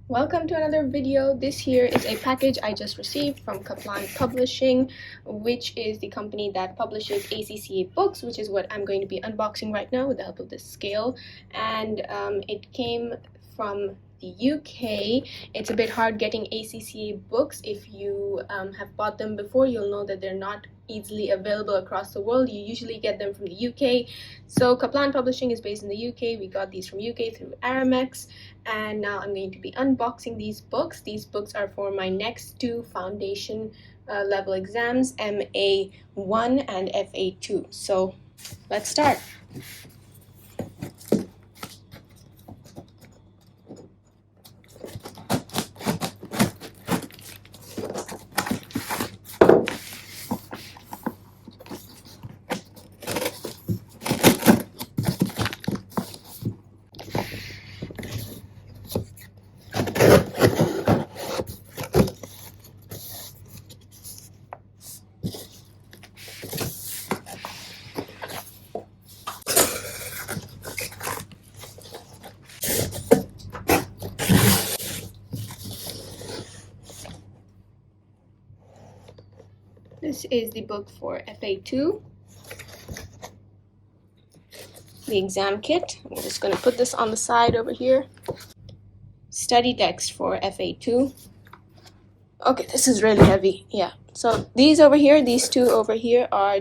Welcome to another video. This here is a package I just received from Kaplan Publishing, which is the company that publishes ACCA Books, which is what I'm going to be unboxing right now with the help of this scale. And it came from the UK. It's a bit hard getting ACCA books. If you have bought them before, you'll know that they're not easily available across the world. You usually get them from the UK. So Kaplan Publishing is based in the UK. We got these from UK through Aramex, and now I'm going to be unboxing these books. These books are for my next two foundation level exams, MA1 and FA2. So let's start. This is the book for FA2, the exam kit. I'm just going to put this on the side over here. Study text for FA2. Okay, this is really heavy. Yeah, so these over here, these two over here are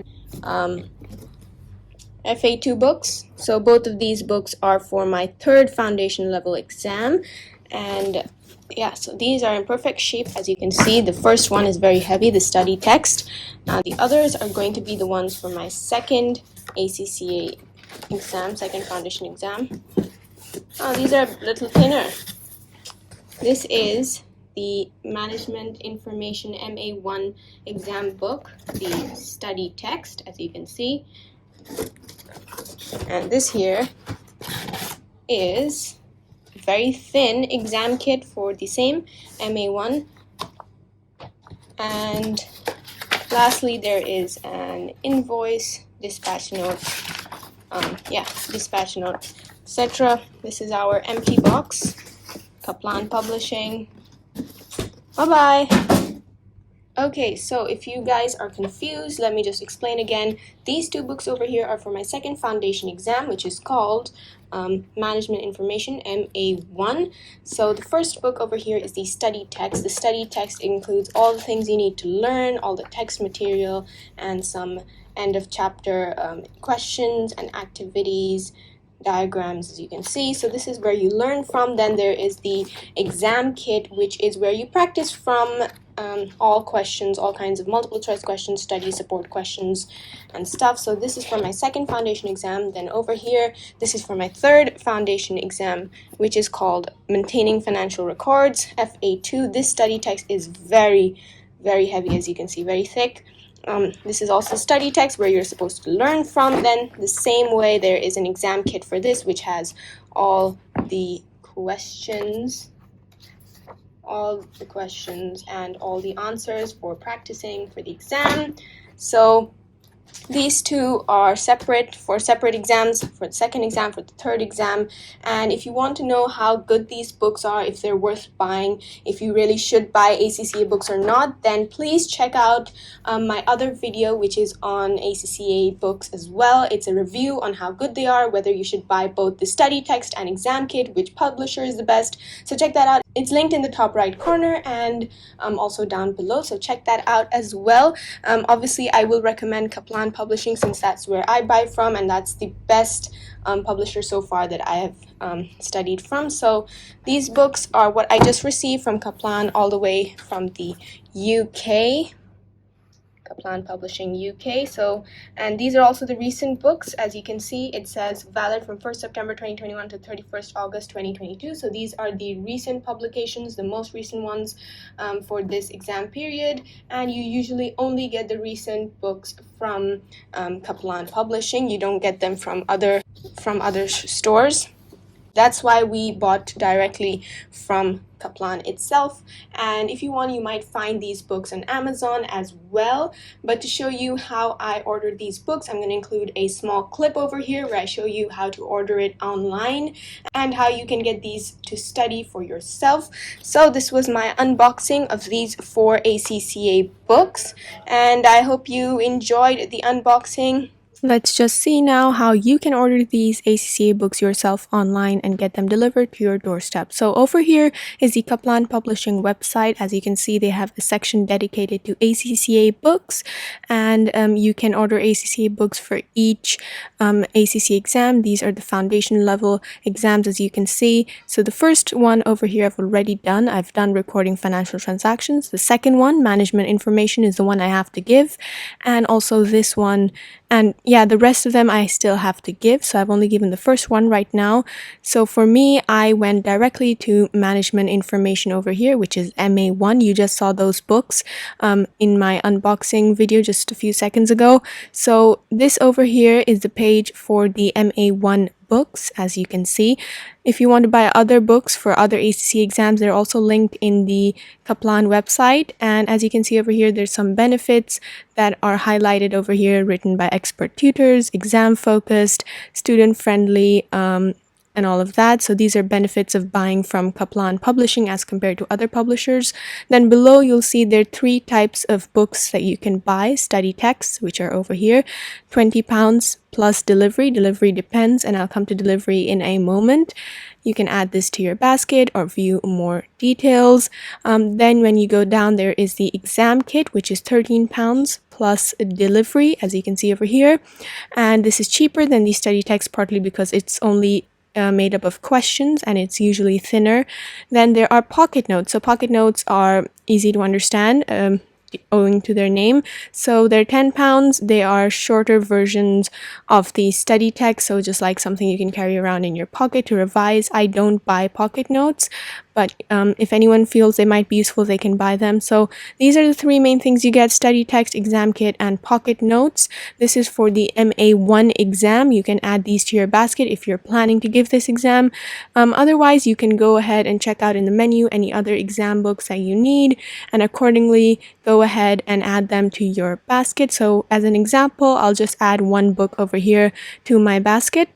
FA2 books. So both of these books are for my third foundation level exam. And yeah, so these are in perfect shape. As you can see, the first one is very heavy, the study text. Now the others are going to be the ones for my second ACCA exam, second foundation exam. Oh, these are a little thinner. This is the Management Information MA1 exam book, the study text, as you can see. And this here is very thin exam kit for the same MA1. And lastly, there is an invoice, dispatch note, dispatch note, etc. This is our empty box. Kaplan Publishing. Bye-bye. Okay, so if you guys are confused, let me just explain again. These two books over here are for my second foundation exam, which is called Management Information, MA1. So the first book over here is the study text. The study text includes all the things you need to learn, all the text material, and some end of chapter questions and activities, diagrams, as you can see. So this is where you learn from. Then there is the exam kit, which is where you practice from all questions, all kinds of multiple choice questions, study support questions and stuff. So this is for my second foundation exam. Then over here, this is for my third foundation exam, which is called Maintaining Financial Records, FA2. This study text is very, very heavy, as you can see, very thick. This is also study text where you're supposed to learn from. Then the same way, there is an exam kit for this, which has all the questions and all the answers for practicing for the exam. So these two are separate for separate exams, for the second exam, for the third exam. And if you want to know how good these books are, if they're worth buying, if you really should buy ACCA books or not, then please check out my other video, which is on ACCA books as well. It's a review on how good they are, whether you should buy both the study text and exam kit, which publisher is the best. So check that out. It's linked in the top right corner and also down below, so check that out as well. Obviously, I will recommend Kaplan Publishing since that's where I buy from, and that's the best publisher so far that I have studied from. So these books are what I just received from Kaplan, all the way from the UK. Kaplan Publishing UK. So, and these are also the recent books. As you can see, it says valid from 1st September 2021 to 31st August 2022. So these are the recent publications, the most recent ones for this exam period. And you usually only get the recent books from Kaplan Publishing. You don't get them from other stores. That's why we bought directly from Kaplan itself. And if you want, you might find these books on Amazon as well. But to show you how I ordered these books, I'm going to include a small clip over here where I show you how to order it online and how you can get these to study for yourself. So this was my unboxing of these 4 ACCA books, and I hope you enjoyed the unboxing. Let's just see now how you can order these ACCA books yourself online and get them delivered to your doorstep. So over here is the Kaplan Publishing website. As you can see, they have a section dedicated to ACCA books, and you can order ACCA books for each ACCA exam. These are the foundation level exams, as you can see. So the first one over here I've already done. I've done recording financial transactions. The second one, management information, is the one I have to give, and also this one. And yeah, the rest of them I still have to give, so I've only given the first one right now. So for me, I went directly to management information over here, which is MA1. You just saw those books in my unboxing video just a few seconds ago. So this over here is the page for the MA1 books, as you can see. If you want to buy other books for other ACCA exams, they're also linked in the Kaplan website. And as you can see over here, there's some benefits that are highlighted over here, written by expert tutors, exam focused, student friendly, and all of that. So these are benefits of buying from Kaplan Publishing as compared to other publishers. Then below you'll see there are 3 types of books that you can buy. Study texts, which are over here, £20 plus delivery. Delivery depends, and I'll come to delivery in a moment. You can add this to your basket or view more details. Then when you go down, there is the exam kit, which is £13 plus delivery, as you can see over here. And this is cheaper than the study text, partly because it's only made up of questions and it's usually thinner. Then there are pocket notes. So pocket notes are easy to understand, owing to their name. So they're £10. They are shorter versions of the study text, so just like something you can carry around in your pocket to revise. I don't buy pocket notes, but if anyone feels they might be useful, they can buy them. So these are the 3 main things you get: study text, exam kit, and pocket notes. This is for the MA1 exam. You can add these to your basket if you're planning to give this exam. Otherwise, you can go ahead and check out in the menu any other exam books that you need, and accordingly go ahead and add them to your basket. So as an example, I'll just add 1 book over here to my basket.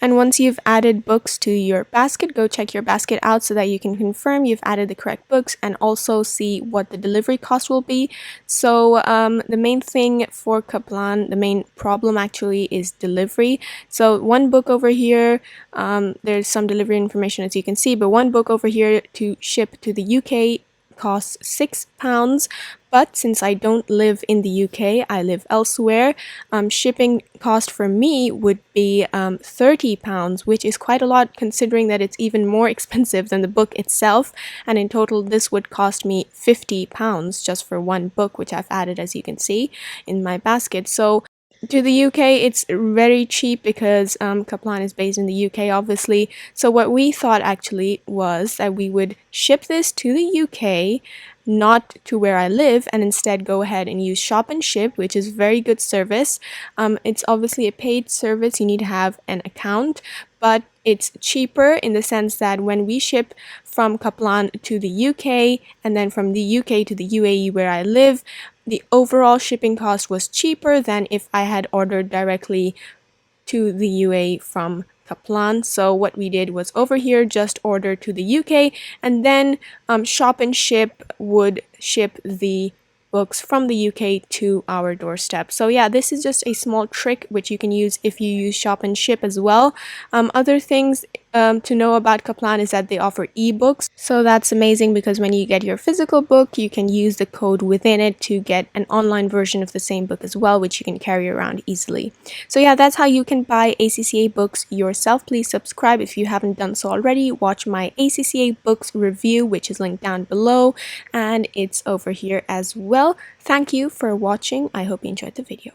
And once you've added books to your basket, go check your basket out so that you can confirm you've added the correct books and also see what the delivery cost will be. So the main thing for Kaplan, the main problem actually, is delivery. So 1 book over here, there's some delivery information as you can see, but 1 book over here to ship to the UK costs £6. But since I don't live in the UK, I live elsewhere, shipping cost for me would be £30, which is quite a lot considering that it's even more expensive than the book itself. And in total, this would cost me £50 just for 1 book, which I've added, as you can see, in my basket. So to the UK, it's very cheap because Kaplan is based in the UK, obviously. So what we thought actually was that we would ship this to the UK, not to where I live, and instead go ahead and use Shop and Ship, which is very good service. It's obviously a paid service. You need to have an account, but it's cheaper in the sense that when we ship from Kaplan to the UK and then from the UK to the UAE where I live, the overall shipping cost was cheaper than if I had ordered directly to the UAE from Kaplan. So what we did was over here just order to the UK, and then Shop and Ship would ship the books from the UK to our doorstep. So yeah, this is just a small trick which you can use if you use Shop and Ship as well. Other things to know about Kaplan is that they offer ebooks. So that's amazing because when you get your physical book, you can use the code within it to get an online version of the same book as well, which you can carry around easily. So yeah, that's how you can buy ACCA books yourself. Please subscribe if you haven't done so already. Watch my ACCA books review, which is linked down below, and it's over here as well. Thank you for watching. I hope you enjoyed the video.